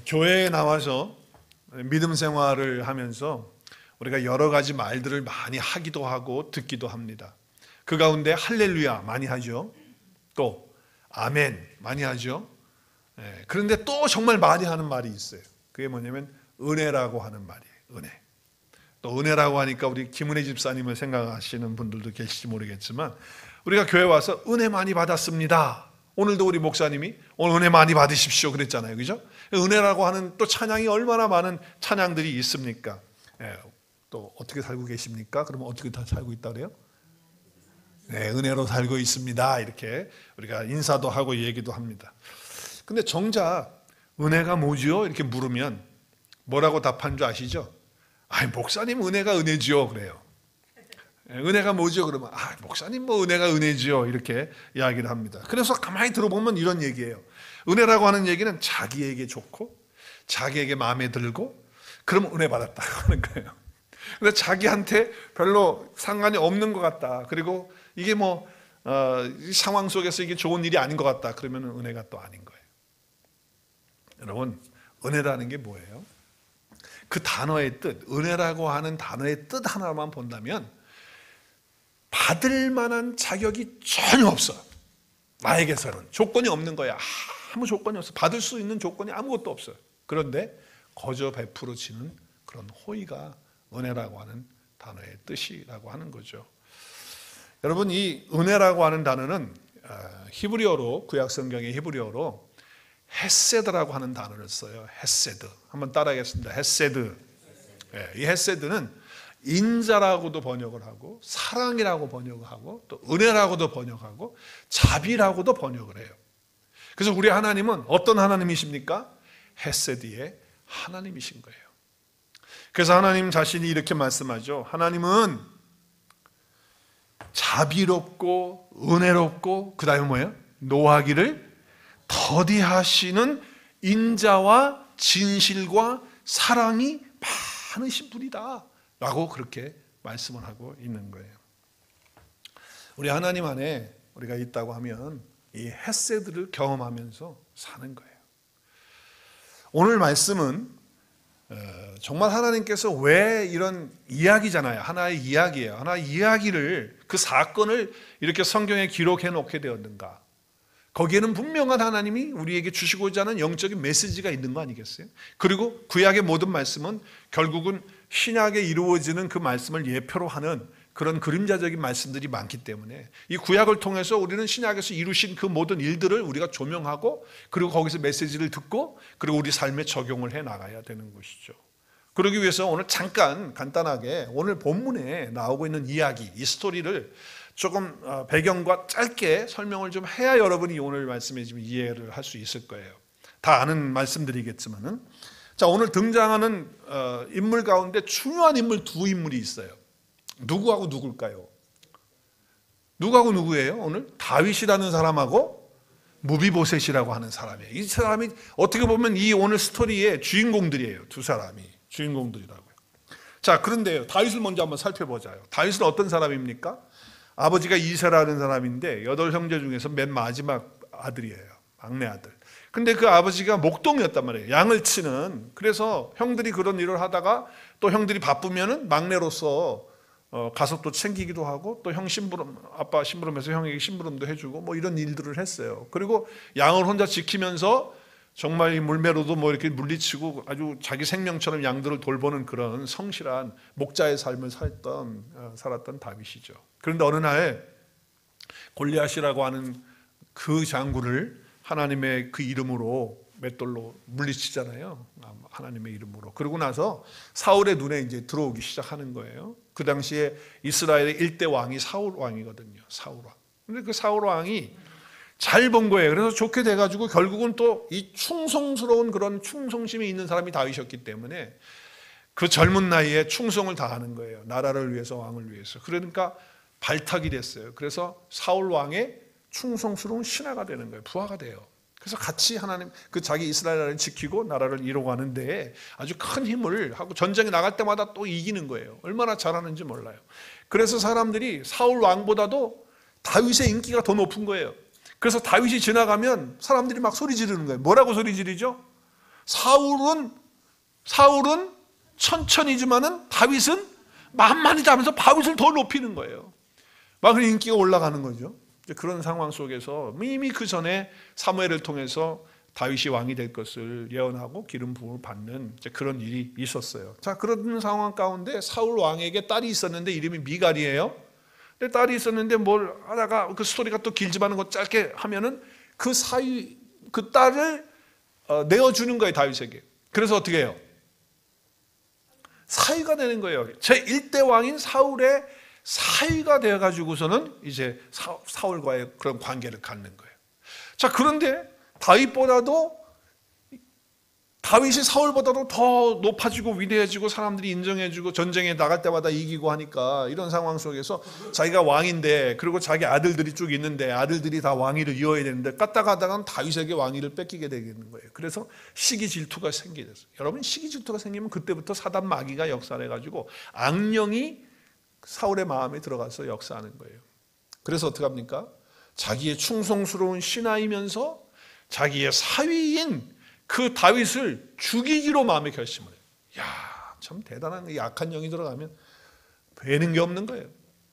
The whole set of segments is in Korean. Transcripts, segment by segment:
교회에 나와서 믿음 생활을 하면서 우리가 여러 가지 말들을 많이 하기도 하고 듣기도 합니다. 그 가운데 할렐루야 많이 하죠. 또 아멘 많이 하죠. 그런데 또 정말 많이 하는 말이 있어요. 그게 뭐냐면 은혜라고 하는 말이에요. 은혜. 또 은혜라고 하니까 우리 김은혜 집사님을 생각하시는 분들도 계실지 모르겠지만, 우리가 교회 와서 은혜 많이 받았습니다. 오늘도 우리 목사님이 오늘 은혜 많이 받으십시오 그랬잖아요. 그죠? 은혜라고 하는 또 찬양이 얼마나 많은 찬양들이 있습니까? 또 어떻게 살고 계십니까? 그러면 어떻게 다 살고 있다 그래요? 네, 은혜로 살고 있습니다. 이렇게 우리가 인사도 하고 얘기도 합니다. 근데 정작 은혜가 뭐지요? 이렇게 물으면 뭐라고 답한 줄 아시죠? 목사님 은혜가 은혜지요 그래요. 은혜가 뭐죠? 그러면 목사님 뭐 은혜가 은혜지요 이렇게 이야기를 합니다. 그래서 가만히 들어보면 이런 얘기예요. 은혜라고 하는 얘기는 자기에게 좋고 자기에게 마음에 들고 그러면 은혜 받았다고 하는 거예요. 근데 자기한테 별로 상관이 없는 것 같다, 그리고 이게 이 상황 속에서 이게 좋은 일이 아닌 것 같다, 그러면 은혜가 또 아닌 거예요. 여러분, 은혜라는 게 뭐예요? 그 단어의 뜻, 은혜라고 하는 단어의 뜻 하나만 본다면 받을 만한 자격이 전혀 없어. 나에게서는 조건이 없는 거야. 아무 조건이 없어. 받을 수 있는 조건이 아무것도 없어요. 그런데 거저 베풀어지는 그런 호의가 은혜라고 하는 단어의 뜻이라고 하는 거죠. 여러분, 이 은혜라고 하는 단어는 히브리어로, 구약 성경의 히브리어로 헤세드라고 하는 단어를 써요. 헤세드. 한번 따라하겠습니다. 헤세드. 이 헤세드는 인자라고도 번역을 하고 사랑이라고 번역을 하고 또 은혜라고도 번역하고 자비라고도 번역을 해요. 그래서 우리 하나님은 어떤 하나님이십니까? 헤세드의 하나님이신 거예요. 그래서 하나님 자신이 이렇게 말씀하죠. 하나님은 자비롭고 은혜롭고 그 다음에 뭐예요? 노하기를 더디하시는 인자와 진실과 사랑이 많으신 분이다 라고 그렇게 말씀을 하고 있는 거예요. 우리 하나님 안에 우리가 있다고 하면 이 헤세드를 경험하면서 사는 거예요. 오늘 말씀은 정말 하나님께서 왜 이런 이야기잖아요. 하나의 이야기예요. 하나의 이야기를, 그 사건을 이렇게 성경에 기록해 놓게 되었는가. 거기에는 분명한 하나님이 우리에게 주시고자 하는 영적인 메시지가 있는 거 아니겠어요? 그리고 구약의 모든 말씀은 결국은 신약에 이루어지는 그 말씀을 예표로 하는 그런 그림자적인 말씀들이 많기 때문에 이 구약을 통해서 우리는 신약에서 이루신 그 모든 일들을 우리가 조명하고 그리고 거기서 메시지를 듣고 그리고 우리 삶에 적용을 해 나가야 되는 것이죠. 그러기 위해서 오늘 잠깐 간단하게 오늘 본문에 나오고 있는 이야기, 이 스토리를 조금 배경과 짧게 설명을 좀 해야 여러분이 오늘 말씀에 좀 이해를 할 수 있을 거예요. 다 아는 말씀드리겠지만은, 자, 오늘 등장하는 인물 가운데 중요한 인물 두 인물이 있어요. 누구하고 누굴까요? 누구하고 누구예요? 오늘 다윗이라는 사람하고 무비보셋이라고 하는 사람이에요. 이 사람이 어떻게 보면 이 오늘 스토리의 주인공들이에요. 두 사람이 주인공들이라고요. 자, 그런데요, 다윗을 먼저 한번 살펴보자요. 다윗은 어떤 사람입니까? 아버지가 이새라는 사람인데 8형제 중에서 맨 마지막 아들이에요. 막내 아들. 근데 그 아버지가 목동이었단 말이에요. 양을 치는. 그래서 형들이 그런 일을 하다가 또 형들이 바쁘면은 막내로서 가서 또 챙기기도 하고 또 형 심부름, 아빠 심부름해서 형에게 심부름도 해주고 뭐 이런 일들을 했어요. 그리고 양을 혼자 지키면서 정말 이 물매로도 뭐 이렇게 물리치고 아주 자기 생명처럼 양들을 돌보는 그런 성실한 목자의 삶을 살았던 다윗이죠. 그런데 어느 날 골리앗이라고 하는 그 장군을 하나님의 그 이름으로 맷돌로 물리치잖아요. 하나님의 이름으로. 그러고 나서 사울의 눈에 이제 들어오기 시작하는 거예요. 그 당시에 이스라엘의 1대 왕이 사울 왕이거든요. 사울 왕. 근데 그 사울 왕이 잘 본 거예요. 그래서 좋게 돼가지고 결국은 또 이 충성스러운 그런 충성심이 있는 사람이 다윗이었기 때문에 그 젊은 나이에 충성을 다하는 거예요. 나라를 위해서, 왕을 위해서. 그러니까 발탁이 됐어요. 그래서 사울 왕의 충성스러운 신하가 되는 거예요. 부하가 돼요. 그래서 같이 하나님 그 자기 이스라엘을 지키고 나라를 이루어가는 데에 아주 큰 힘을 하고 전쟁에 나갈 때마다 또 이기는 거예요. 얼마나 잘하는지 몰라요. 그래서 사람들이 사울 왕보다도 다윗의 인기가 더 높은 거예요. 그래서 다윗이 지나가면 사람들이 막 소리 지르는 거예요. 뭐라고 소리 지르죠? 사울은 천천히지만은 다윗은 만만히 하면서 다윗을 더 높이는 거예요. 막 그 인기가 올라가는 거죠. 그런 상황 속에서 이미 그 전에 사무엘을 통해서 다윗이 왕이 될 것을 예언하고 기름 부음을 받는 그런 일이 있었어요. 자, 그런 상황 가운데 사울 왕에게 딸이 있었는데 이름이 미갈이에요. 근데 딸이 있었는데 뭘 하다가 그 스토리가 또 길지만은 거 짧게 하면은 그 딸을 내어주는 거예요, 다윗에게. 그래서 어떻게 해요? 사위가 되는 거예요. 제1대 왕인 사울의 사위가 되어가지고서는 이제 사울과의 그런 관계를 갖는 거예요. 자, 그런데 다윗이 사울보다도 더 높아지고 위대해지고 사람들이 인정해주고 전쟁에 나갈 때마다 이기고 하니까 이런 상황 속에서 자기가 왕인데, 그리고 자기 아들들이 쭉 있는데 아들들이 다 왕위를 이어야 되는데 까딱하다가는 다윗에게 왕위를 뺏기게 되는 거예요. 그래서 시기 질투가 생기게 됐어요. 여러분, 시기 질투가 생기면 그때부터 사단 마귀가 역사를 해가지고 악령이 사울의 마음에 들어가서 역사하는 거예요. 그래서 어떻게 합니까? 자기의 충성스러운 신하이면서 자기의 사위인 그 다윗을 죽이기로 마음의 결심을 해요. 야, 참 대단한, 약한 영이 들어가면 되는 게 없는 거예요.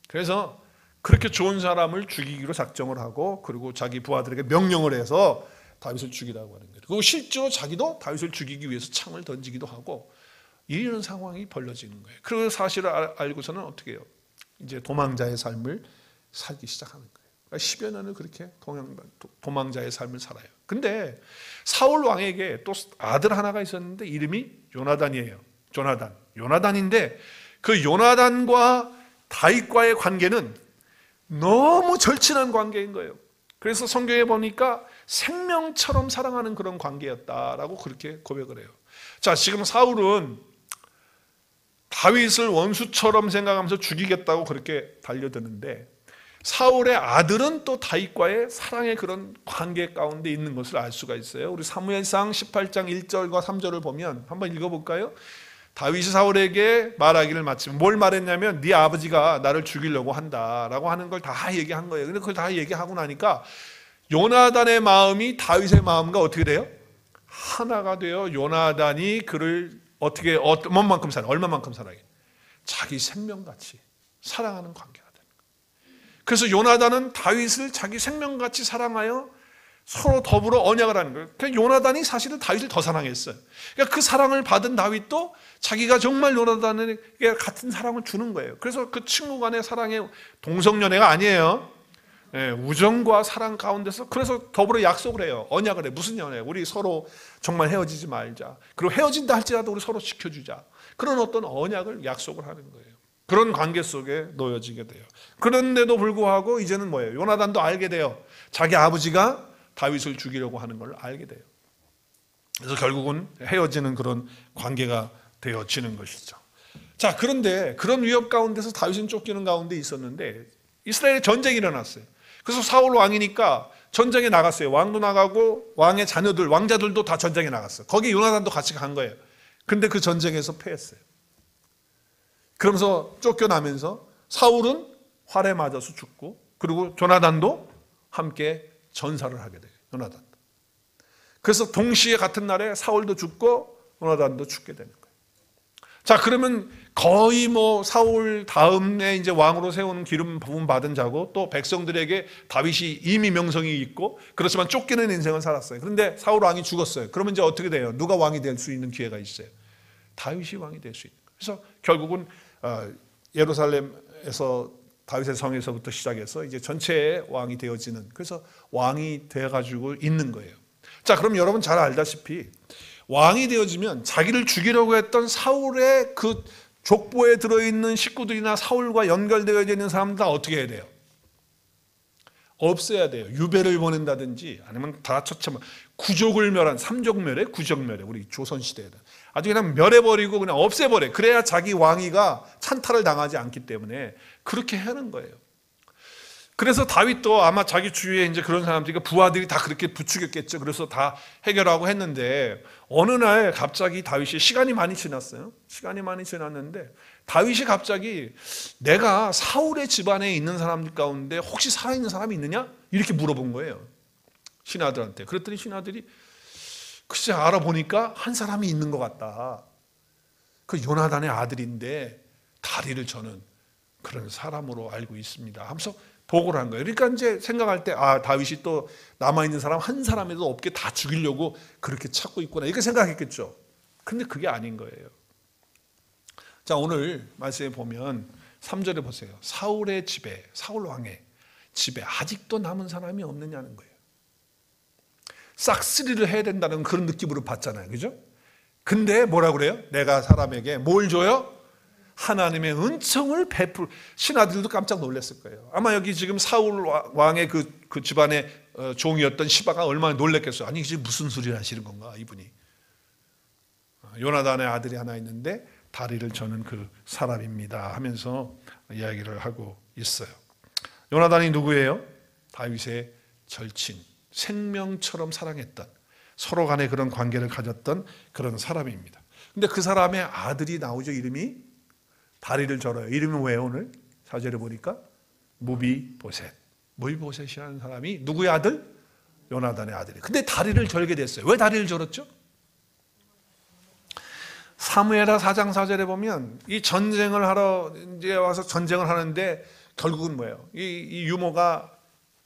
그래서 그렇게 좋은 사람을 죽이기로 작정을 하고, 그리고 자기 부하들에게 명령을 해서 다윗을 죽이라고 하는 거예요. 그리고 실제로 자기도 다윗을 죽이기 위해서 창을 던지기도 하고, 이런 상황이 벌어지는 거예요. 그 사실을 알고서는 어떻게 해요? 이제 도망자의 삶을 살기 시작하는 거예요. 10여 년을 그렇게 도망자의 삶을 살아요. 근데 사울 왕에게 또 아들 하나가 있었는데 이름이 요나단이에요. 요나단인데 그 요나단과 다윗과의 관계는 너무 절친한 관계인 거예요. 그래서 성경에 보니까 생명처럼 사랑하는 그런 관계였다라고 그렇게 고백을 해요. 자, 지금 사울은 다윗을 원수처럼 생각하면서 죽이겠다고 그렇게 달려드는데, 사울의 아들은 또 다윗과의 사랑의 그런 관계 가운데 있는 것을 알 수가 있어요. 우리 사무엘상 18장 1절과 3절을 보면 한번 읽어볼까요? 다윗이 사울에게 말하기를 마치면 뭘 말했냐면 네 아버지가 나를 죽이려고 한다라고 하는 걸 다 얘기한 거예요. 근데 그걸 다 얘기하고 나니까 요나단의 마음이 다윗의 마음과 어떻게 돼요? 하나가 돼요. 요나단이 그를 어떻게 얼마만큼 사랑해? 자기 생명같이 사랑하는 관계가 되는 거예요. 그래서 요나단은 다윗을 자기 생명같이 사랑하여 서로 더불어 언약을 하는 거예요. 그러니까 요나단이 사실은 다윗을 더 사랑했어요. 그러니까 그 사랑을 받은 다윗도 자기가 정말 요나단에게 같은 사랑을 주는 거예요. 그래서 그 친구 간의 사랑의 동성연애가 아니에요. 우정과 사랑 가운데서 그래서 더불어 약속을 해요. 언약을 해. 무슨 연애? 우리 서로 정말 헤어지지 말자. 그리고 헤어진다 할지라도 우리 서로 지켜주자. 그런 어떤 언약을 약속을 하는 거예요. 그런 관계 속에 놓여지게 돼요. 그런데도 불구하고 이제는 뭐예요? 요나단도 알게 돼요. 자기 아버지가 다윗을 죽이려고 하는 걸 알게 돼요. 그래서 결국은 헤어지는 그런 관계가 되어지는 것이죠. 자, 그런데 그런 위협 가운데서 다윗은 쫓기는 가운데 있었는데 이스라엘에 전쟁이 일어났어요. 그래서 사울 왕이니까 전쟁에 나갔어요. 왕도 나가고 왕의 자녀들, 왕자들도 다 전쟁에 나갔어요. 거기 요나단도 같이 간 거예요. 근데 그 전쟁에서 패했어요. 그러면서 쫓겨나면서 사울은 활에 맞아서 죽고, 그리고 조나단도 함께 전사를 하게 돼요. 요나단도. 그래서 동시에 같은 날에 사울도 죽고 요나단도 죽게 되는 거예요. 자, 그러면 거의 사울 다음에 이제 왕으로 세우는 기름 부음 받은 자고, 또 백성들에게 다윗이 이미 명성이 있고, 그렇지만 쫓기는 인생을 살았어요. 그런데 사울 왕이 죽었어요. 그러면 이제 어떻게 돼요? 누가 왕이 될 수 있는 기회가 있어요? 다윗이 왕이 될 수 있는 거예요. 그래서 결국은 예루살렘에서 다윗의 성에서부터 시작해서 이제 전체의 왕이 되어지는, 그래서 왕이 되어가지고 있는 거예요. 자, 그럼 여러분 잘 알다시피 왕이 되어지면 자기를 죽이려고 했던 사울의 그 족보에 들어있는 식구들이나 사울과 연결되어 있는 사람들 다 어떻게 해야 돼요? 없애야 돼요. 유배를 보낸다든지 아니면 다 처참한 구족을 멸한, 삼족멸해, 구족멸해. 우리 조선시대에는 아주 그냥 멸해버리고 그냥 없애버려. 그래야 자기 왕위가 찬탈을 당하지 않기 때문에 그렇게 하는 거예요. 그래서 다윗도 아마 자기 주위에 이제 그런 사람들이, 부하들이 다 그렇게 부추겼겠죠. 그래서 다 해결하고 했는데 어느 날 갑자기 다윗이 시간이 많이 지났어요. 시간이 많이 지났는데 다윗이 갑자기 내가 사울의 집안에 있는 사람들 가운데 혹시 살아있는 사람이 있느냐? 이렇게 물어본 거예요. 신하들한테. 그랬더니 신하들이 글쎄 알아보니까 한 사람이 있는 것 같다. 그 요나단의 아들인데 다리를 저는 그런 사람으로 알고 있습니다 하면서 보고를 한 거예요. 그러니까 이제 생각할 때 다윗이 또 남아있는 사람 한 사람에도 없게 다 죽이려고 그렇게 찾고 있구나 이렇게 생각했겠죠. 근데 그게 아닌 거예요. 자, 오늘 말씀에 보면 3절에 보세요. 사울의 집에, 사울 왕의 집에 아직도 남은 사람이 없느냐는 거예요. 싹쓸이를 해야 된다는 그런 느낌으로 봤잖아요. 그죠? 근데 뭐라고 그래요? 내가 사람에게 뭘 줘요? 하나님의 은총을 베풀. 신하들도 깜짝 놀랐을 거예요. 아마 여기 지금 사울 왕의 그 집안의 종이었던 시바가 얼마나 놀랐겠어요. 아니 이게 무슨 소리를 하시는 건가 이분이. 요나단의 아들이 하나 있는데 다리를 저는 그 사람입니다 하면서 이야기를 하고 있어요. 요나단이 누구예요? 다윗의 절친, 생명처럼 사랑했던, 서로 간에 그런 관계를 가졌던 그런 사람입니다. 근데 그 사람의 아들이 나오죠. 이름이 다리를 절어요. 이름이 뭐예요? 오늘 4절에 보니까 무비보셋. 무비보셋이라는 사람이 누구의 아들? 요나단의 아들이에요. 근데 다리를 절게 됐어요. 왜 다리를 절었죠? 사무엘하 4장 4절에 보면 이 전쟁을 하러 이제 와서 전쟁을 하는데 결국은 뭐예요? 이 유모가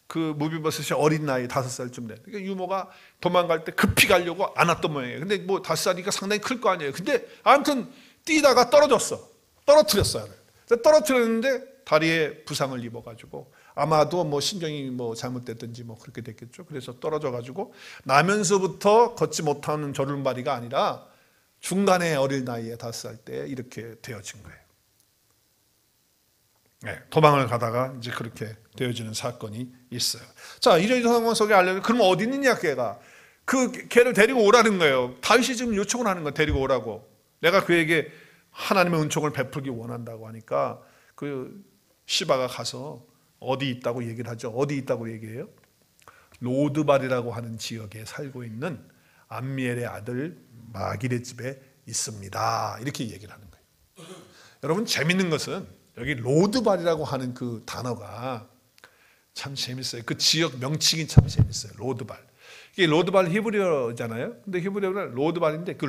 그 무비보셋이 어린 나이 5살쯤 돼. 그러니까 유모가 도망갈 때 급히 가려고 안았던 모양이에요. 근데 뭐 5살이니까 상당히 클 거 아니에요. 근데 아무튼 뛰다가 떨어뜨렸어요. 떨어뜨렸는데 다리에 부상을 입어가지고 아마도 뭐 신경이 뭐 잘못됐든지 뭐 그렇게 됐겠죠. 그래서 떨어져가지고 나면서부터 걷지 못하는 저른발이가 아니라 중간에 어릴 나이에 5살 때 이렇게 되어진 거예요. 네, 도망을 가다가 이제 그렇게 되어지는 사건이 있어요. 자, 이런 상황 속에 알려면 그럼 어디 있느냐 걔가. 걔를 데리고 오라는 거예요. 다윗이 지금 요청을 하는 거예요. 데리고 오라고. 내가 그에게 하나님의 은총을 베풀기 원한다고 하니까 그 시바가 가서 어디 있다고 얘기를 하죠. 어디 있다고 얘기해요? 로드발이라고 하는 지역에 살고 있는 암미엘의 아들 마길의 집에 있습니다. 이렇게 얘기를 하는 거예요. 여러분 재밌는 것은 여기 로드발이라고 하는 그 단어가 참 재밌어요. 그 지역 명칭이 참 재밌어요. 로드발. 이게 로드발 히브리어잖아요. 근데 히브리어는 로드발인데 그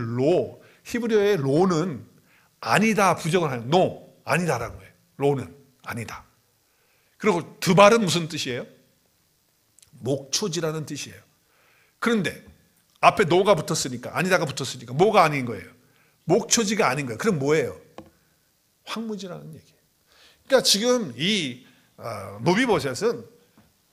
히브리어의 로는 아니다 부정을 하는 아니다라고 해요. 로는 아니다. 그리고 드발은 무슨 뜻이에요? 목초지라는 뜻이에요. 그런데 앞에 노가 붙었으니까 아니다가 붙었으니까 뭐가 아닌 거예요? 목초지가 아닌 거예요. 그럼 뭐예요? 황무지라는 얘기예요. 그러니까 지금 이 무비보셋은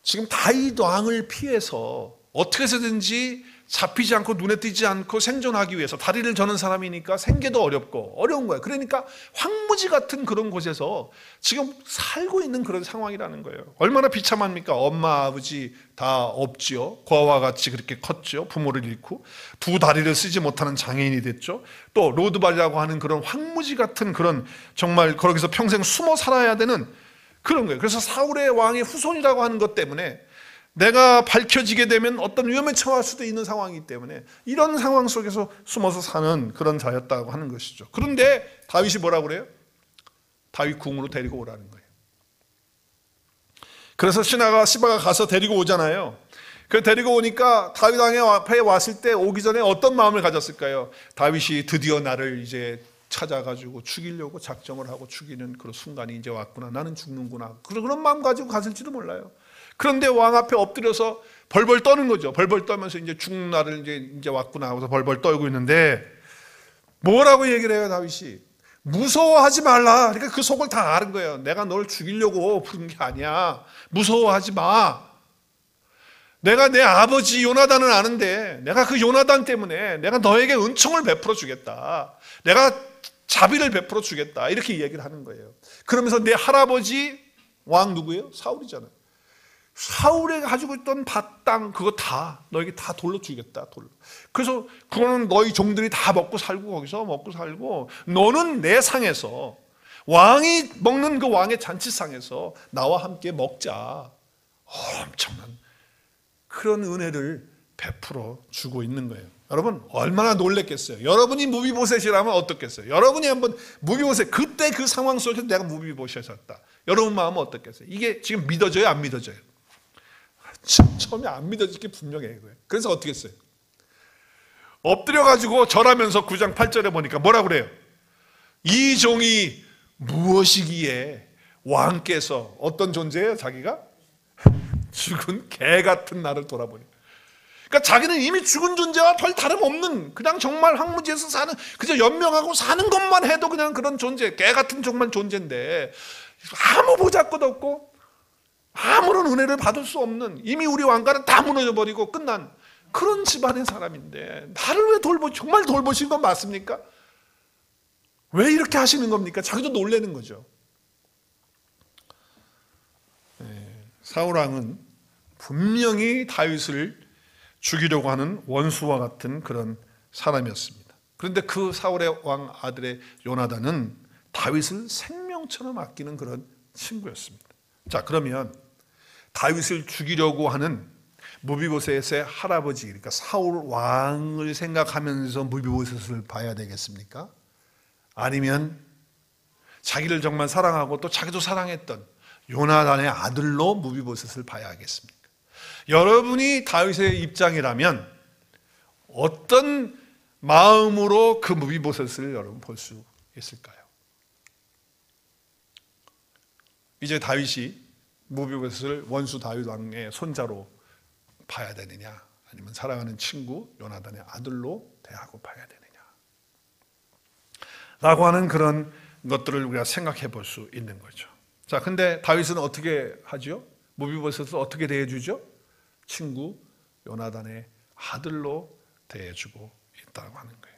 지금 다윗 왕을 피해서 어떻게 해서든지 잡히지 않고 눈에 띄지 않고 생존하기 위해서 다리를 저는 사람이니까 생계도 어려운 거예요. 그러니까 황무지 같은 그런 곳에서 지금 살고 있는 그런 상황이라는 거예요. 얼마나 비참합니까? 엄마 아버지 다 없지요. 고아와 같이 그렇게 컸죠. 부모를 잃고 두 다리를 쓰지 못하는 장애인이 됐죠. 또 로드발이라고 하는 그런 황무지 같은 그런 정말 거기서 평생 숨어 살아야 되는 그런 거예요. 그래서 사울의 왕의 후손이라고 하는 것 때문에 내가 밝혀지게 되면 어떤 위험에 처할 수도 있는 상황이기 때문에 이런 상황 속에서 숨어서 사는 그런 자였다고 하는 것이죠. 그런데 다윗이 뭐라고 그래요? 다윗 궁으로 데리고 오라는 거예요. 그래서 시바가 가서 데리고 오잖아요. 그 데리고 오니까 다윗 왕의 앞에 왔을 때 오기 전에 어떤 마음을 가졌을까요? 다윗이 드디어 나를 이제 찾아가지고 죽이려고 작정을 하고 죽이는 그런 순간이 이제 왔구나. 나는 죽는구나. 그런 마음 가지고 갔을지도 몰라요. 그런데 왕 앞에 엎드려서 벌벌 떠는 거죠. 벌벌 떠면서 이제 죽는 날을 이제 왔구나 하고서 벌벌 떨고 있는데 뭐라고 얘기를 해요, 다윗이? 무서워하지 말라. 그러니까 그 속을 다 아는 거예요. 내가 널 죽이려고 부른 게 아니야. 무서워하지 마. 내가 내 아버지 요나단은 아는데 내가 그 요나단 때문에 내가 너에게 은총을 베풀어 주겠다. 내가 자비를 베풀어 주겠다. 이렇게 얘기를 하는 거예요. 그러면서 내 할아버지 왕 누구예요? 사울이잖아요. 사울이 가지고 있던 밭, 땅 그거 다 너에게 다 돌로 주겠다. 돌로. 그래서 그거는 너희 종들이 다 먹고 살고 거기서 먹고 살고 너는 내 상에서 왕이 먹는 그 왕의 잔치상에서 나와 함께 먹자. 엄청난 그런 은혜를 베풀어 주고 있는 거예요. 여러분 얼마나 놀랬겠어요. 여러분이 무비보셋이라면 어떻겠어요? 여러분이 한번 무비보셋 그때 그 상황 속에서 내가 무비보셋이었다. 여러분 마음은 어떻겠어요? 이게 지금 믿어져요? 안 믿어져요? 처음에 안 믿어질 게 분명해요. 그래서 어떻게 했어요? 엎드려가지고 절하면서 9장 8절에 보니까 뭐라 그래요? 이 종이 무엇이기에 왕께서 어떤 존재예요? 자기가? 죽은 개 같은 나를 돌아보니. 그러니까 자기는 이미 죽은 존재와 별 다름없는 그냥 정말 황무지에서 사는, 그저 연명하고 사는 것만 해도 그냥 그런 존재, 개 같은 정말 존재인데 아무 보잘것 없고 아무런 은혜를 받을 수 없는, 이미 우리 왕가는 다 무너져 버리고 끝난 그런 집안의 사람인데 나를 왜 정말 돌보신 건 맞습니까? 왜 이렇게 하시는 겁니까? 자기도 놀라는 거죠. 사울 왕은 분명히 다윗을 죽이려고 하는 원수와 같은 그런 사람이었습니다. 그런데 그 사울의 왕 아들의 요나단은 다윗을 생명처럼 아끼는 그런 친구였습니다. 자, 그러면 다윗을 죽이려고 하는 무비보셋의 할아버지, 그러니까 사울 왕을 생각하면서 무비보셋을 봐야 되겠습니까? 아니면 자기를 정말 사랑하고 또 자기도 사랑했던 요나단의 아들로 무비보셋을 봐야 하겠습니까? 여러분이 다윗의 입장이라면 어떤 마음으로 그 무비보셋을 여러분 볼 수 있을까요? 이제 다윗이 무비보셋을 원수 다윗 왕의 손자로 봐야 되느냐, 아니면 사랑하는 친구 요나단의 아들로 대하고 봐야 되느냐 라고 하는 그런 것들을 우리가 생각해 볼 수 있는 거죠. 자, 근데 다윗은 어떻게 하죠? 무비보셋을 어떻게 대해주죠? 친구 요나단의 아들로 대해주고 있다고 하는 거예요.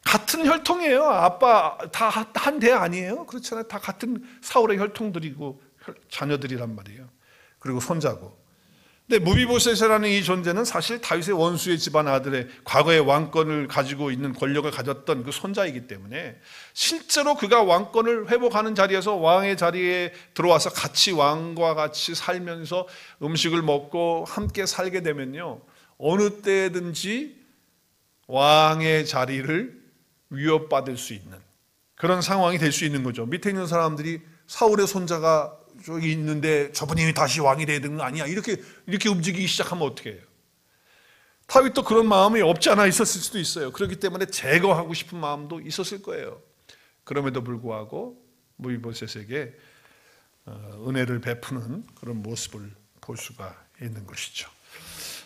같은 혈통이에요. 아빠 다 한 대 아니에요? 그렇잖아요. 다 같은 사울의 혈통들이고 자녀들이란 말이에요. 그리고 손자고. 근데 무비보셋이라는 이 존재는 사실 다윗의 원수의 집안 아들의 과거의 왕권을 가지고 있는 권력을 가졌던 그 손자이기 때문에 실제로 그가 왕권을 회복하는 자리에서 왕의 자리에 들어와서 같이 왕과 같이 살면서 음식을 먹고 함께 살게 되면요, 어느 때든지 왕의 자리를 위협받을 수 있는 그런 상황이 될 수 있는 거죠. 밑에 있는 사람들이 사울의 손자가 저기 있는데 저분이 다시 왕이 돼야 되는 거 아니야, 이렇게 움직이기 시작하면 어떻게 해요? 다윗도 그런 마음이 없지 않아 있었을 수도 있어요. 그렇기 때문에 제거하고 싶은 마음도 있었을 거예요. 그럼에도 불구하고 무비보셋에게 은혜를 베푸는 그런 모습을 볼 수가 있는 것이죠.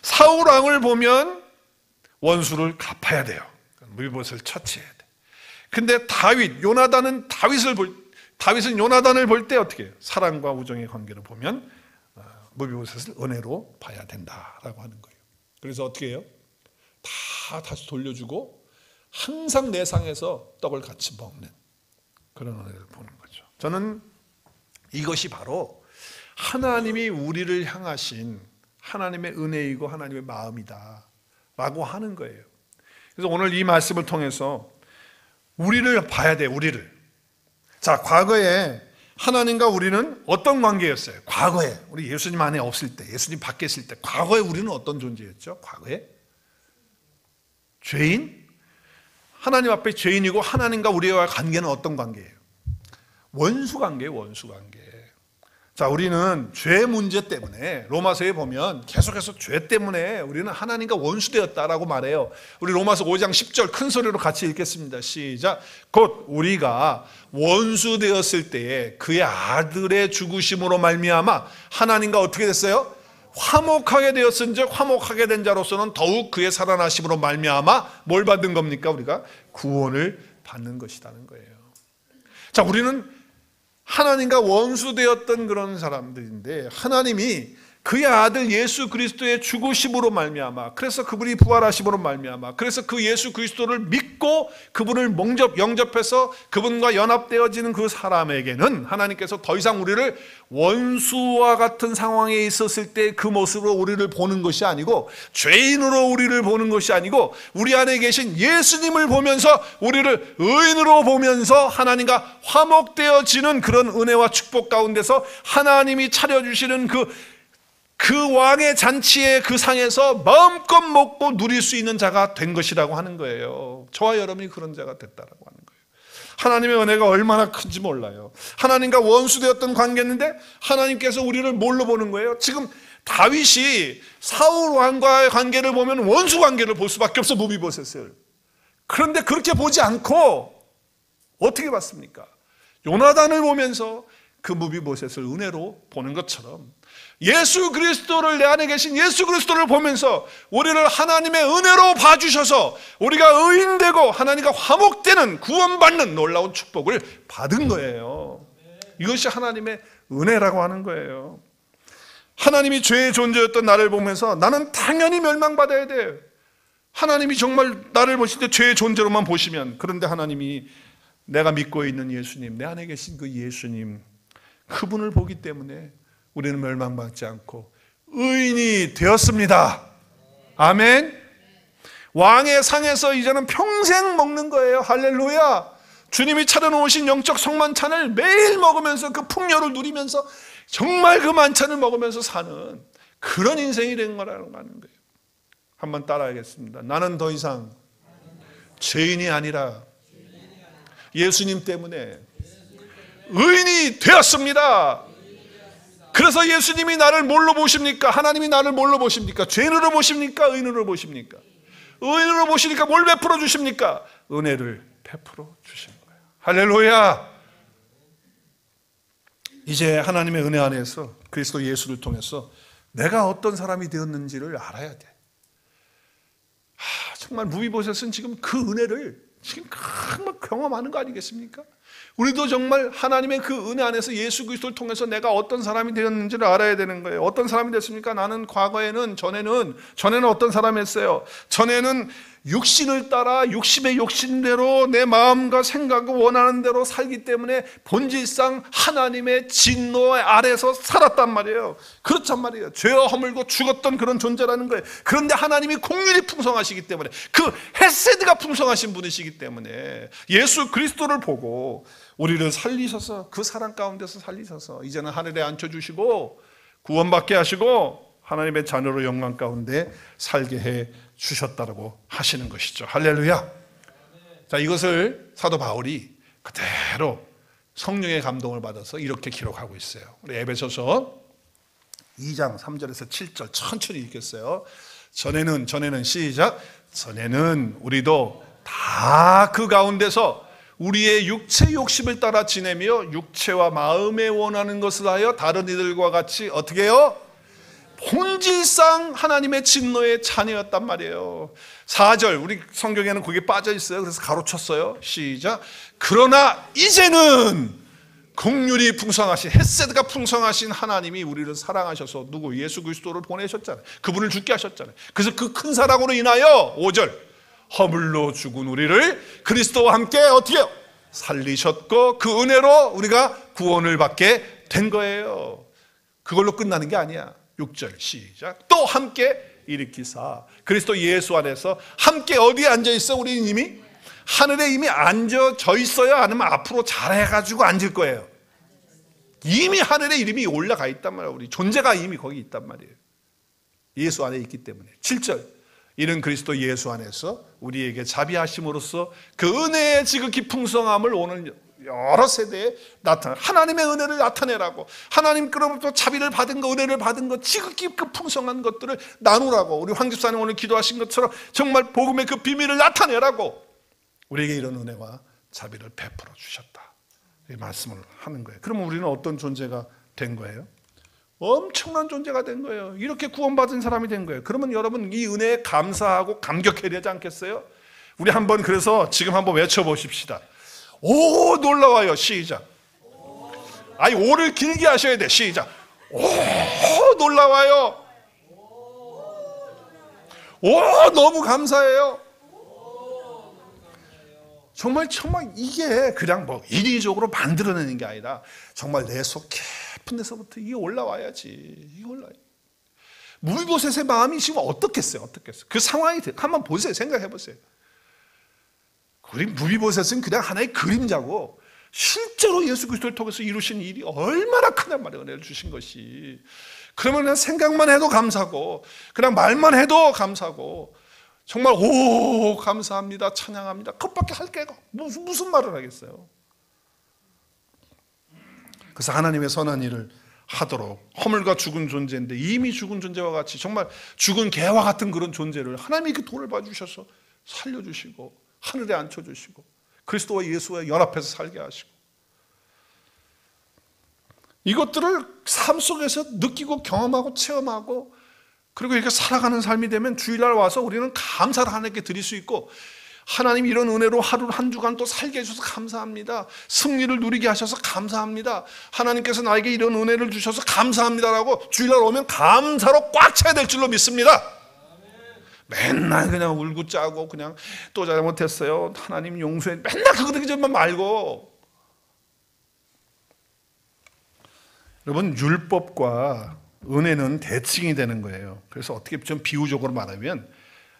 사울 왕을 보면 원수를 갚아야 돼요. 무비보셋을 처치해야 돼. 근데 요나단은 다윗은 요나단을 볼 때 어떻게 해요? 사랑과 우정의 관계로 보면 무비보셋을 은혜로 봐야 된다라고 하는 거예요. 그래서 어떻게 해요? 다시 돌려주고 항상 내 상에서 떡을 같이 먹는 그런 은혜를 보는 거죠. 저는 이것이 바로 하나님이 우리를 향하신 하나님의 은혜이고 하나님의 마음이다 라고 하는 거예요. 그래서 오늘 이 말씀을 통해서 우리를 봐야 돼요. 우리를. 자, 과거에 하나님과 우리는 어떤 관계였어요? 과거에 우리 예수님 안에 없을 때, 예수님 밖에 있을 때 과거에 우리는 어떤 존재였죠? 과거에 죄인? 하나님 앞에 죄인이고 하나님과 우리와의 관계는 어떤 관계예요? 원수 관계예요. 원수 관계. 자, 우리는 죄 문제 때문에 로마서에 보면 계속해서 죄 때문에 우리는 하나님과 원수되었다라고 말해요. 우리 로마서 5장 10절 큰 소리로 같이 읽겠습니다. 시작. 곧 우리가 원수되었을 때에 그의 아들의 죽으심으로 말미암아 하나님과 어떻게 됐어요? 화목하게 되었은즉 화목하게 된 자로서는 더욱 그의 살아나심으로 말미암아 뭘 받는 겁니까? 우리가 구원을 받는 것이라는 거예요. 자, 우리는 하나님과 원수되었던 그런 사람들인데 하나님이 그의 아들 예수 그리스도의 죽으심으로 말미암아, 그래서 그분이 부활하심으로 말미암아, 그래서 그 예수 그리스도를 믿고 그분을 영접해서 그분과 연합되어지는 그 사람에게는 하나님께서 더 이상 우리를 원수와 같은 상황에 있었을 때 그 모습으로 우리를 보는 것이 아니고, 죄인으로 우리를 보는 것이 아니고, 우리 안에 계신 예수님을 보면서 우리를 의인으로 보면서 하나님과 화목되어지는 그런 은혜와 축복 가운데서 하나님이 차려주시는 그 왕의 잔치의 그 상에서 마음껏 먹고 누릴 수 있는 자가 된 것이라고 하는 거예요. 저와 여러분이 그런 자가 됐다라고 하는 거예요. 하나님의 은혜가 얼마나 큰지 몰라요. 하나님과 원수되었던 관계였는데 하나님께서 우리를 뭘로 보는 거예요? 지금 다윗이 사울 왕과의 관계를 보면 원수 관계를 볼 수밖에 없어, 무비보셋을. 그런데 그렇게 보지 않고 어떻게 봤습니까? 요나단을 보면서 그 무비보셋을 은혜로 보는 것처럼 예수 그리스도를, 내 안에 계신 예수 그리스도를 보면서 우리를 하나님의 은혜로 봐주셔서 우리가 의인되고 하나님과 화목되는, 구원받는 놀라운 축복을 받은 거예요. 이것이 하나님의 은혜라고 하는 거예요. 하나님이 죄의 존재였던 나를 보면서 나는 당연히 멸망받아야 돼. 하나님이 정말 나를 보실 때 죄의 존재로만 보시면, 그런데 하나님이 내가 믿고 있는 예수님, 내 안에 계신 그 예수님, 그분을 보기 때문에 우리는 멸망받지 않고 의인이 되었습니다. 아멘. 왕의 상에서 이제는 평생 먹는 거예요. 할렐루야. 주님이 차려놓으신 영적 성만찬을 매일 먹으면서 그 풍요를 누리면서 정말 그 만찬을 먹으면서 사는 그런 인생이 된 거라는 거예요. 한번 따라하겠습니다. 나는 더 이상 죄인이 아니라 예수님 때문에 의인이 되었습니다. 그래서 예수님이 나를 뭘로 보십니까? 하나님이 나를 뭘로 보십니까? 죄인으로 보십니까? 의인으로 보십니까? 의인으로 보시니까 뭘 베풀어 주십니까? 은혜를 베풀어 주시는 거예요. 할렐루야. 이제 하나님의 은혜 안에서 그리스도 예수를 통해서 내가 어떤 사람이 되었는지를 알아야 돼. 정말 무비보셋은 지금 그 은혜를 지금 정말 경험하는 거 아니겠습니까? 우리도 정말 하나님의 그 은혜 안에서 예수 그리스도를 통해서 내가 어떤 사람이 되었는지를 알아야 되는 거예요. 어떤 사람이 됐습니까? 나는 과거에는, 전에는 어떤 사람이었어요? 전에는 육신을 따라 육신의 욕심대로 내 마음과 생각을 원하는 대로 살기 때문에 본질상 하나님의 진노 아래서 살았단 말이에요. 그렇단 말이에요. 죄와 허물고 죽었던 그런 존재라는 거예요. 그런데 하나님이 공률이 풍성하시기 때문에, 그 헤세드가 풍성하신 분이시기 때문에 예수 그리스도를 보고 우리를 살리셔서, 그 사랑 가운데서 살리셔서 이제는 하늘에 앉혀주시고 구원받게 하시고 하나님의 자녀로 영광 가운데 살게 해 주셨다고 하시는 것이죠. 할렐루야. 자, 이것을 사도 바울이 그대로 성령의 감동을 받아서 이렇게 기록하고 있어요. 우리 에베소서 2장 3절에서 7절 천천히 읽겠어요. 전에는 시작. 전에는 우리도 다 그 가운데서 우리의 육체 욕심을 따라 지내며 육체와 마음에 원하는 것을 하여 다른 이들과 같이 어떻게 해요? 본질상 하나님의 진노의 자녀였단 말이에요. 4절, 우리 성경에는 그게 빠져 있어요. 그래서 가로쳤어요. 시작. 그러나 이제는 긍휼이 풍성하신, 헤세드가 풍성하신 하나님이 우리를 사랑하셔서 누구? 예수 그리스도를 보내셨잖아요. 그분을 죽게 하셨잖아요. 그래서 그 큰 사랑으로 인하여 5절, 허물로 죽은 우리를 그리스도와 함께 어떻게 해요? 살리셨고 그 은혜로 우리가 구원을 받게 된 거예요. 그걸로 끝나는 게 아니야. 6절 시작. 또 함께 일으키사 그리스도 예수 안에서 함께 어디에 앉아 있어? 우리는 이미 하늘에 이미 앉아져 있어요? 아니면 앞으로 잘해가지고 앉을 거예요? 이미 하늘에 이름이 올라가 있단 말이에요. 우리 존재가 이미 거기 있단 말이에요. 예수 안에 있기 때문에. 7절 이는 그리스도 예수 안에서 우리에게 자비하심으로써 그 은혜의 지극히 풍성함을 오늘 여러 세대에 하나님의 은혜를 나타내라고, 하나님께로부터 자비를 받은 거, 은혜를 받은 거, 지극히 그 풍성한 것들을 나누라고, 우리 황 집사님 오늘 기도하신 것처럼 정말 복음의 그 비밀을 나타내라고 우리에게 이런 은혜와 자비를 베풀어 주셨다, 이 말씀을 하는 거예요. 그러면 우리는 어떤 존재가 된 거예요? 엄청난 존재가 된 거예요. 이렇게 구원받은 사람이 된 거예요. 그러면 여러분 이 은혜에 감사하고 감격해야 되지 않겠어요? 우리 한번 그래서 지금 한번 외쳐보십시다. 오, 놀라워요. 시작. 아니, 오를 길게 하셔야 돼. 시작. 오, 놀라워요. 오, 너무 감사해요. 정말 이게 그냥 뭐 인위적으로 만들어내는 게 아니라 정말 내 속 깊은 데서부터 이게 올라와야지. 이게 올라와요. 무비보셋의 마음이 지금 어떻겠어요? 그 상황이 한번 보세요. 생각해 보세요. 우리 무비보셋은 그냥 하나의 그림자고 실제로 예수 그리스도를 통해서 이루신 일이 얼마나 크단 말이에요. 은혜를 주신 것이. 그러면 그냥 생각만 해도 감사하고 그냥 말만 해도 감사하고 정말 오 감사합니다 찬양합니다 그것밖에 할 게 무슨 말을 하겠어요. 그래서 하나님의 선한 일을 하도록, 허물과 죽은 존재인데 이미 죽은 존재와 같이 정말 죽은 개와 같은 그런 존재를 하나님이 그 돌봐 주셔서 살려주시고 하늘에 앉혀주시고 그리스도와 예수와 연합해서 살게 하시고, 이것들을 삶 속에서 느끼고 경험하고 체험하고 그리고 이렇게 살아가는 삶이 되면 주일날 와서 우리는 감사를 하나님께 드릴 수 있고, 하나님 이런 은혜로 하루 한 주간 또 살게 해주셔서 감사합니다, 승리를 누리게 하셔서 감사합니다, 하나님께서 나에게 이런 은혜를 주셔서 감사합니다라고 주일날 오면 감사로 꽉 차야 될 줄로 믿습니다. 맨날 그냥 울고 짜고 그냥 또 잘못했어요, 하나님 용서해, 맨날 그거 듣기만 말고. 여러분, 율법과 은혜는 대칭이 되는 거예요. 그래서 어떻게 좀 비유적으로 말하면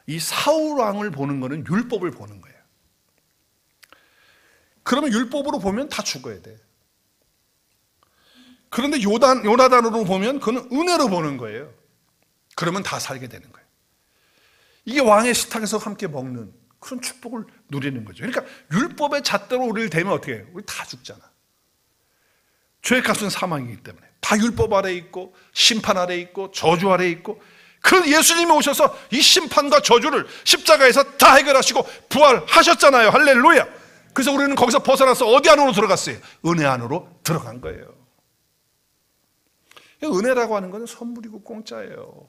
이 사울왕을 보는 거는 율법을 보는 거예요. 그러면 율법으로 보면 다 죽어야 돼. 그런데 요나단으로 보면 그는 은혜로 보는 거예요. 그러면 다 살게 되는 거예요. 이게 왕의 식탁에서 함께 먹는 그런 축복을 누리는 거죠. 그러니까 율법의 잣대로 우리를 대면 어떻게 해요? 우리 다 죽잖아. 죄의 값은 사망이기 때문에 다 율법 아래 있고 심판 아래 있고 저주 아래 있고, 그 예수님이 오셔서 이 심판과 저주를 십자가에서 다 해결하시고 부활하셨잖아요. 할렐루야. 그래서 우리는 거기서 벗어나서 어디 안으로 들어갔어요? 은혜 안으로 들어간 거예요. 은혜라고 하는 것은 선물이고 공짜예요.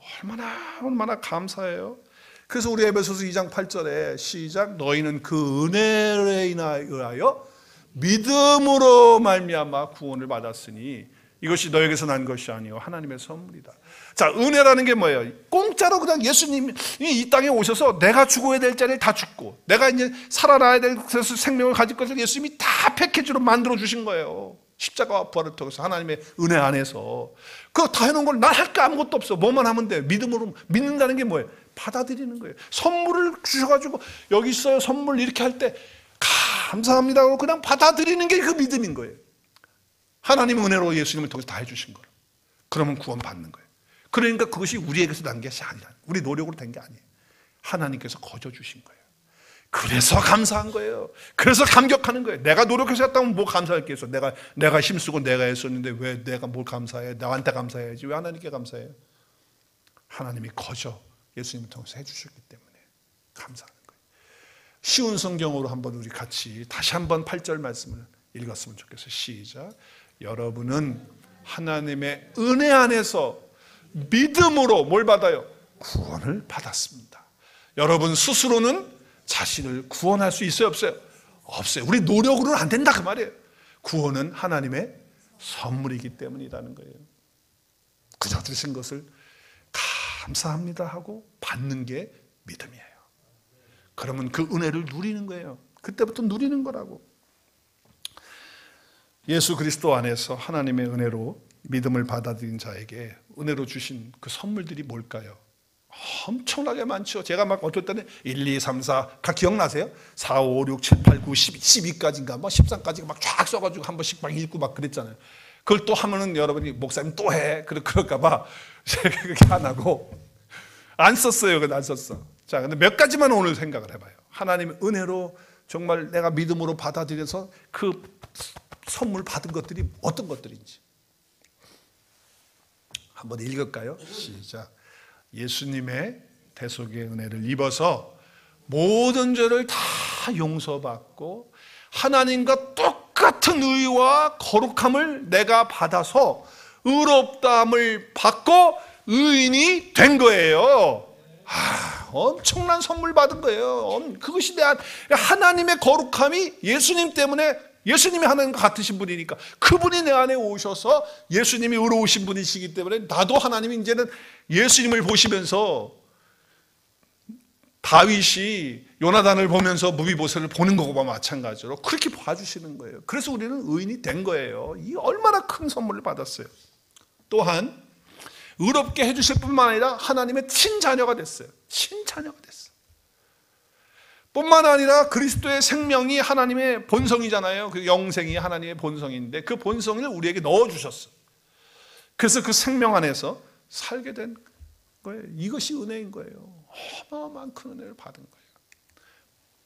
얼마나 감사해요. 그래서 우리 에베소서 2장 8절에 시작, 너희는 그 은혜에 인하여 믿음으로 말미암아 구원을 받았으니 이것이 너에게서 난 것이 아니요 하나님의 선물이다. 자, 은혜라는 게 뭐예요? 공짜로 그냥 예수님이 이 땅에 오셔서 내가 죽어야 될 자리를 다 죽고 내가 이제 살아나야 될 생명을 가질 것을 예수님이 다 패키지로 만들어 주신 거예요. 십자가와 부활을 통해서 하나님의 은혜 안에서 그거 다 해놓은 걸 난 할 게 아무것도 없어. 뭐만 하면 돼. 믿음으로 믿는다는 게 뭐예요? 받아들이는 거예요. 선물을 주셔가지고 여기 있어요 선물 이렇게 할 때 감사합니다 하고 그냥 받아들이는 게 그 믿음인 거예요. 하나님 은혜로 예수님을 통해서 다 해주신 거예요. 그러면 구원 받는 거예요. 그러니까 그것이 우리에게서 난 것이 아니라, 우리 노력으로 된 게 아니에요. 하나님께서 거저 주신 거예요. 그래서 감사한 거예요. 그래서 감격하는 거예요. 내가 노력해서 했다면 뭐 감사할 게 있어. 내가 힘쓰고 내가 했었는데 왜 내가 뭘 감사해? 나한테 감사해야지. 왜 하나님께 감사해요? 하나님이 거저 예수님을 통해서 해주셨기 때문에 감사하는 거예요. 쉬운 성경으로 한번 우리 같이 다시 한번 8절 말씀을 읽었으면 좋겠어요. 시작. 여러분은 하나님의 은혜 안에서 믿음으로 뭘 받아요? 구원을 받았습니다. 여러분 스스로는 자신을 구원할 수 있어요? 없어요? 없어요. 우리 노력으로는 안 된다 그 말이에요. 구원은 하나님의 선물이기 때문이라는 거예요. 그저 주신 것을 감사합니다 하고 받는 게 믿음이에요. 그러면 그 은혜를 누리는 거예요. 그때부터 누리는 거라고. 예수 그리스도 안에서 하나님의 은혜로 믿음을 받아들인 자에게 은혜로 주신 그 선물들이 뭘까요? 엄청나게 많죠. 제가 막 어떨 때는 1, 2, 3, 4 다 기억나세요? 4, 5, 6, 7, 8, 9, 10, 12까지인가 뭐 13까지 막 쫙 써가지고 한 번씩 막 읽고 막 그랬잖아요. 그걸 또 하면은 여러분이 목사님 또 해 그럴까봐 제가 그렇게 안 하고 안 썼어요. 그건 안 썼어. 자, 근데 몇 가지만 오늘 생각을 해봐요. 하나님의 은혜로 정말 내가 믿음으로 받아들여서 그 선물 받은 것들이 어떤 것들인지 한번 읽을까요? 시작. 예수님의 대속의 은혜를 입어서 모든 죄를 다 용서받고 하나님과 똑같은 의와 거룩함을 내가 받아서 의롭다함을 받고 의인이 된 거예요. 엄청난 선물 받은 거예요. 그것이 하나님의 거룩함이 예수님 때문에, 예수님이 하나님과 같으신 분이니까 그분이 내 안에 오셔서 예수님이 의로우신 분이시기 때문에 나도 하나님이 이제는 예수님을 보시면서 다윗이 요나단을 보면서 무비보셋을 보는 것과 마찬가지로 그렇게 봐주시는 거예요. 그래서 우리는 의인이 된 거예요. 이 얼마나 큰 선물을 받았어요. 또한 의롭게 해주실 뿐만 아니라 하나님의 친자녀가 됐어요. 친자녀가 됐어요. 뿐만 아니라 그리스도의 생명이 하나님의 본성이잖아요. 그 영생이 하나님의 본성인데 그 본성을 우리에게 넣어주셨어요. 그래서 그 생명 안에서 살게 된 거예요. 이것이 은혜인 거예요. 어마어마한 큰 은혜를 받은 거예요.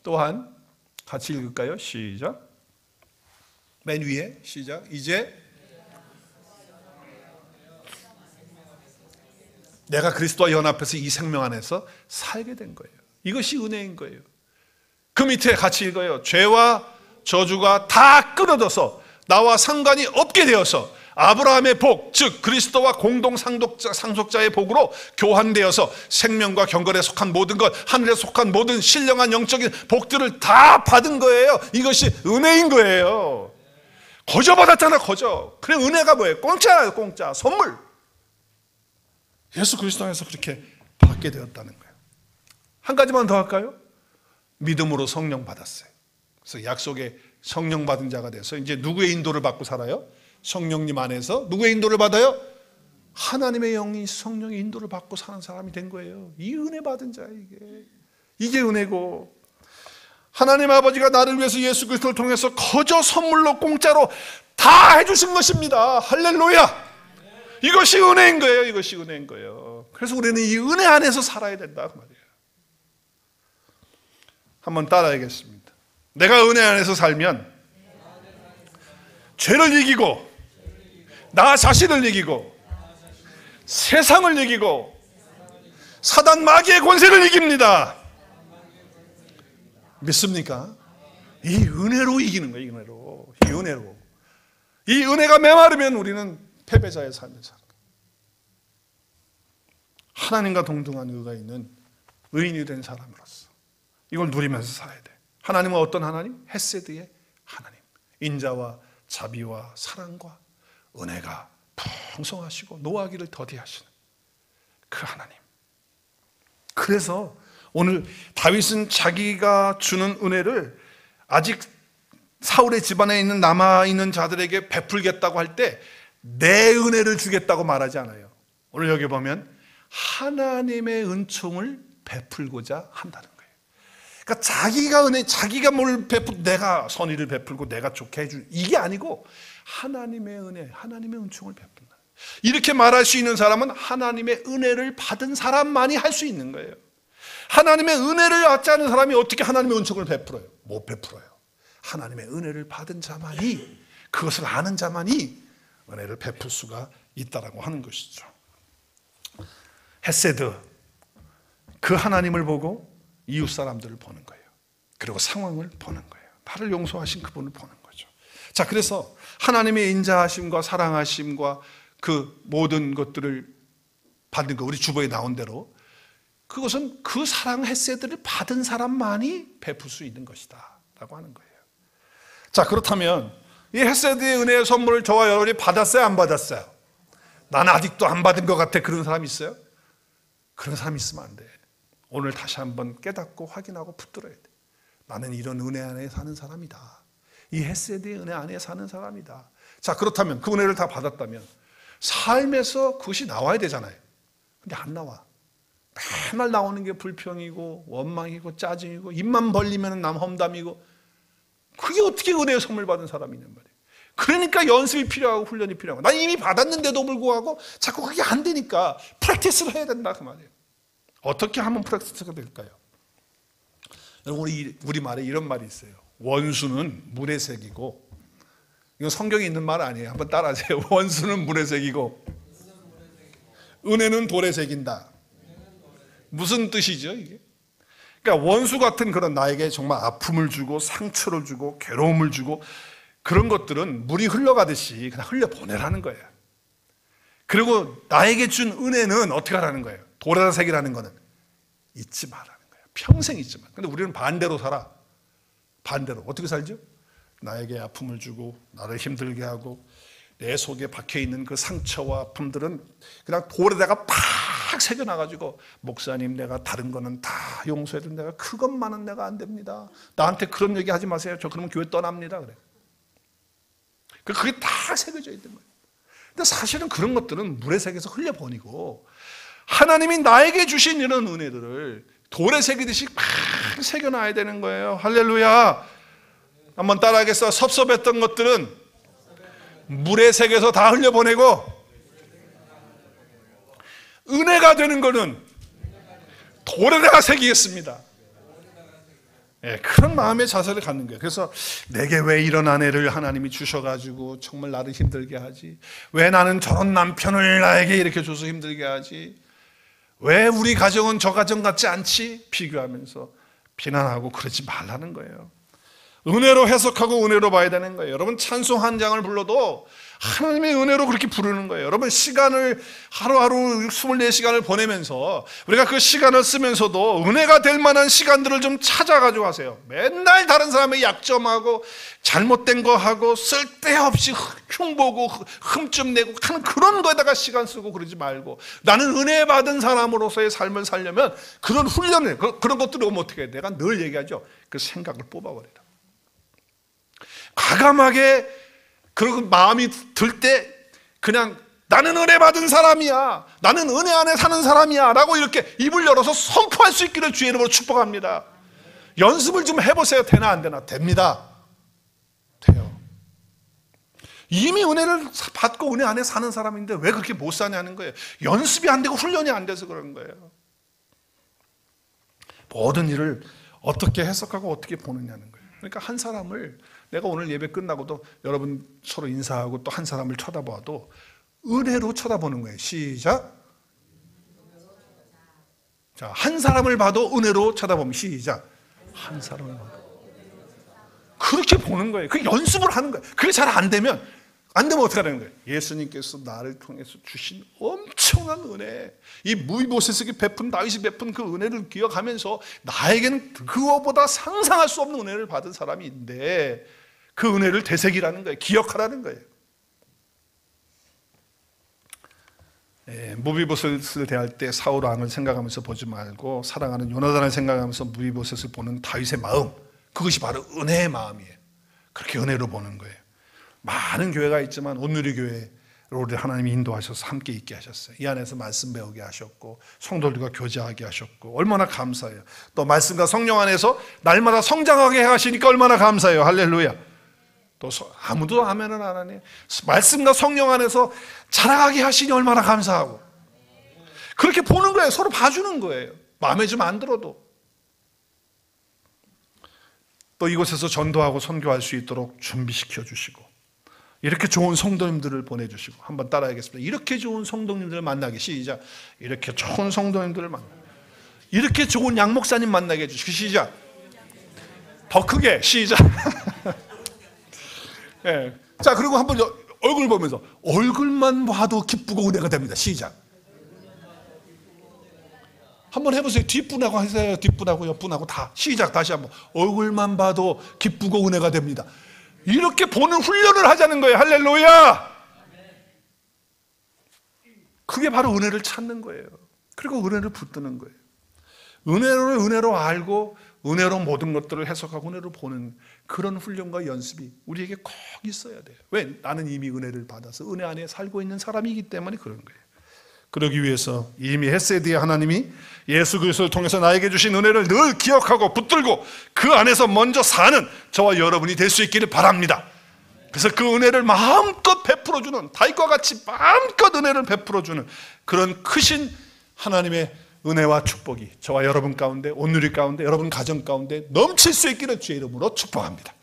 또한 같이 읽을까요? 시작. 맨 위에 시작. 이제 내가 그리스도와 연합해서 이 생명 안에서 살게 된 거예요. 이것이 은혜인 거예요. 그 밑에 같이 읽어요. 죄와 저주가 다 끊어져서 나와 상관이 없게 되어서 아브라함의 복, 즉 그리스도와 공동 상속자의 복으로 교환되어서 생명과 경건에 속한 모든 것, 하늘에 속한 모든 신령한 영적인 복들을 다 받은 거예요. 이것이 은혜인 거예요. 거저 받았잖아, 거저. 그래, 은혜가 뭐예요? 공짜예요, 공짜. 선물. 예수 그리스도 안에서 그렇게 받게 되었다는 거예요. 한 가지만 더 할까요? 믿음으로 성령 받았어요. 그래서 약속의 성령 받은 자가 돼서 이제 누구의 인도를 받고 살아요? 성령님 안에서 누구의 인도를 받아요? 하나님의 영이 성령의 인도를 받고 사는 사람이 된 거예요. 이 은혜 받은 자야, 이게 은혜고, 하나님 아버지가 나를 위해서 예수 그리스도를 통해서 거저 선물로 공짜로 다 해주신 것입니다. 할렐루야. 이것이 은혜인 거예요. 이것이 은혜인 거예요. 그래서 우리는 이 은혜 안에서 살아야 된다 그 말이에요. 한번 따라하겠습니다. 내가 은혜 안에서 살면 죄를 이기고 나 자신을 이기고 세상을 이기고 사단 마귀의 권세를 이깁니다. 믿습니까? 이 은혜로 이기는 거예요. 이 은혜로. 이 은혜가 메마르면 우리는 패배자의 삶을 사는 거예요. 하나님과 동등한 의가 있는 의인이 된 사람으로서 이걸 누리면서 살아야 돼. 하나님은 어떤 하나님? 헤세드의 하나님. 인자와 자비와 사랑과 은혜가 풍성하시고 노하기를 더디하시는 그 하나님. 그래서 오늘 다윗은 자기가 주는 은혜를 아직 사울의 집안에 있는 남아있는 자들에게 베풀겠다고 할 때 내 은혜를 주겠다고 말하지 않아요. 오늘 여기 보면 하나님의 은총을 베풀고자 한다는 거예요. 그러니까 자기가 은혜, 자기가 뭘 내가 선의를 베풀고 내가 좋게 해줄 이게 아니고 하나님의 은혜, 하나님의 은총을 베푼다. 이렇게 말할 수 있는 사람은 하나님의 은혜를 받은 사람만이 할 수 있는 거예요. 하나님의 은혜를 받지 않은 사람이 어떻게 하나님의 은총을 베풀어요? 못 베풀어요. 하나님의 은혜를 받은 자만이, 그것을 아는 자만이 은혜를 베풀 수가 있다라고 하는 것이죠. 헤세드, 그 하나님을 보고 이웃 사람들을 보는 거예요. 그리고 상황을 보는 거예요. 나를 용서하신 그분을 보는 거죠. 자, 그래서 하나님의 인자하심과 사랑하심과 그 모든 것들을 받는 거, 우리 주보에 나온 대로 그것은 그 사랑 헤세드를 받은 사람만이 베풀 수 있는 것이다 라고 하는 거예요. 자, 그렇다면 이 헤세드의 은혜의 선물을 저와 여러분이 받았어요, 안 받았어요? 나는 아직도 안 받은 것 같아. 그런 사람 있어요? 그런 사람 있으면 안 돼. 오늘 다시 한번 깨닫고 확인하고 붙들어야 돼. 나는 이런 은혜 안에 사는 사람이다. 이 헤세드의 은혜 안에 사는 사람이다. 자, 그렇다면 그 은혜를 다 받았다면 삶에서 그것이 나와야 되잖아요. 근데 안 나와. 맨날 나오는 게 불평이고 원망이고 짜증이고 입만 벌리면 남 험담이고, 그게 어떻게 은혜의 선물 받은 사람이냔 말이에요. 그러니까 연습이 필요하고 훈련이 필요하고, 난 이미 받았는데도 불구하고 자꾸 그게 안 되니까 프랙티스를 해야 된다 그 말이에요. 어떻게 하면 프랙티스가 될까요? 여러분, 우리 말에 이런 말이 있어요. 원수는 물에 새기고, 이건 성경에 있는 말 아니에요. 한번 따라하세요. 원수는 물에 새기고 은혜는 돌에 새긴다. 무슨 뜻이죠 이게? 그러니까 원수 같은 그런 나에게 정말 아픔을 주고 상처를 주고 괴로움을 주고 그런 것들은 물이 흘러가듯이 그냥 흘려보내라는 거예요. 그리고 나에게 준 은혜는 어떻게 하라는 거예요? 돌에다 새기라는 거는 잊지 마라는 거예요. 평생 잊지 마. 근데 우리는 반대로 살아. 반대로 어떻게 살죠? 나에게 아픔을 주고 나를 힘들게 하고 내 속에 박혀있는 그 상처와 아픔들은 그냥 돌에다가 팍 새겨놔가지고, 목사님 내가 다른 거는 다 용서해도 내가 그것만은 내가 안 됩니다. 나한테 그런 얘기 하지 마세요. 저 그러면 교회 떠납니다. 그래. 그게 다 새겨져 있는 거예요. 근데 사실은 그런 것들은 물에 새겨서 흘려보내고, 하나님이 나에게 주신 이런 은혜들을 돌에 새기듯이 막 새겨놔야 되는 거예요. 할렐루야. 한번 따라하겠어요. 섭섭했던 것들은 물에 새겨서 다 흘려보내고, 은혜가 되는 거는 돌에다가 새기겠습니다. 네, 그런 마음의 자세를 갖는 거예요. 그래서 내게 왜 이런 아내를 하나님이 주셔가지고 정말 나를 힘들게 하지? 왜 나는 저런 남편을 나에게 이렇게 줘서 힘들게 하지? 왜 우리 가정은 저 가정 같지 않지? 비교하면서 비난하고 그러지 말라는 거예요. 은혜로 해석하고 은혜로 봐야 되는 거예요. 여러분 찬송 한 장을 불러도 하나님의 은혜로 그렇게 부르는 거예요. 여러분 시간을 하루하루 24시간을 보내면서 우리가 그 시간을 쓰면서도 은혜가 될 만한 시간들을 좀 찾아가지고 하세요. 맨날 다른 사람의 약점하고 잘못된 거 하고 쓸데없이 흉보고 흠집 내고 하는 그런 거에다가 시간 쓰고 그러지 말고, 나는 은혜 받은 사람으로서의 삶을 살려면 그런 훈련을, 그런 것들이 오면 어떻게 해요? 내가 늘 얘기하죠. 그 생각을 뽑아버리라. 과감하게 그리고 마음이 들 때 그냥 나는 은혜 받은 사람이야, 나는 은혜 안에 사는 사람이야 라고 이렇게 입을 열어서 선포할 수 있기를 주의 이름으로 축복합니다. 연습을 좀 해보세요. 되나 안 되나? 됩니다. 돼요. 이미 은혜를 받고 은혜 안에 사는 사람인데 왜 그렇게 못 사냐는 거예요. 연습이 안 되고 훈련이 안 돼서 그런 거예요. 모든 일을 어떻게 해석하고 어떻게 보느냐는 거예요. 그러니까 한 사람을, 내가 오늘 예배 끝나고도 여러분 서로 인사하고 또 한 사람을 쳐다봐도 은혜로 쳐다보는 거예요. 시작. 자, 한 사람을 봐도 은혜로 쳐다보면 시작. 한 사람을 봐도. 그렇게 보는 거예요. 그 연습을 하는 거예요. 그게 잘 안 되면 어떻게 하는 거예요? 예수님께서 나를 통해서 주신 엄청난 은혜, 이 무비보셋에게 베푼, 다윗이 베푼 그 은혜를 기억하면서 나에게는 그거보다 상상할 수 없는 은혜를 받은 사람이 있는데 그 은혜를 되새기라는 거예요. 기억하라는 거예요. 무비보셋을 대할 때 사울 왕을 생각하면서 보지 말고 사랑하는 요나단을 생각하면서 무비보셋을 보는 다윗의 마음, 그것이 바로 은혜의 마음이에요. 그렇게 은혜로 보는 거예요. 많은 교회가 있지만 온누리 교회로 하나님이 인도하셔서 함께 있게 하셨어요. 이 안에서 말씀 배우게 하셨고 성도들과 교제하게 하셨고 얼마나 감사해요. 또 말씀과 성령 안에서 날마다 성장하게 하시니까 얼마나 감사해요. 할렐루야. 또 아무도 아멘은 안 하네. 말씀과 성령 안에서 자라가게 하시니 얼마나 감사하고. 그렇게 보는 거예요. 서로 봐주는 거예요. 마음에 좀 안 들어도. 또 이곳에서 전도하고 선교할 수 있도록 준비시켜 주시고, 이렇게 좋은 성도님들을 보내주시고, 한번 따라하겠습니다. 이렇게 좋은 성도님들을 만나게. 시작. 이렇게 좋은 성도님들을 만나게. 이렇게 좋은 양목사님 만나게 해주시고. 시작. 더 크게. 시작. 네. 자, 그리고 한번 얼굴 보면서 얼굴만 봐도 기쁘고 은혜가 됩니다. 시작. 한번 해보세요. 뒷분하고 하세요. 뒷분하고 옆분하고 다. 시작. 다시 한번. 얼굴만 봐도 기쁘고 은혜가 됩니다. 이렇게 보는 훈련을 하자는 거예요. 할렐루야. 그게 바로 은혜를 찾는 거예요. 그리고 은혜를 붙드는 거예요. 은혜를 은혜로 알고 은혜로 모든 것들을 해석하고 은혜로 보는 그런 훈련과 연습이 우리에게 꼭 있어야 돼요. 왜? 나는 이미 은혜를 받아서 은혜 안에 살고 있는 사람이기 때문에 그런 거예요. 그러기 위해서 이미 헤세드의 하나님이 예수 그리스도를 통해서 나에게 주신 은혜를 늘 기억하고 붙들고 그 안에서 먼저 사는 저와 여러분이 될 수 있기를 바랍니다. 그래서 그 은혜를 마음껏 베풀어주는, 다윗과 같이 마음껏 은혜를 베풀어주는 그런 크신 하나님의 은혜와 축복이 저와 여러분 가운데, 온누리 가운데, 여러분 가정 가운데 넘칠 수 있기를 주의 이름으로 축복합니다.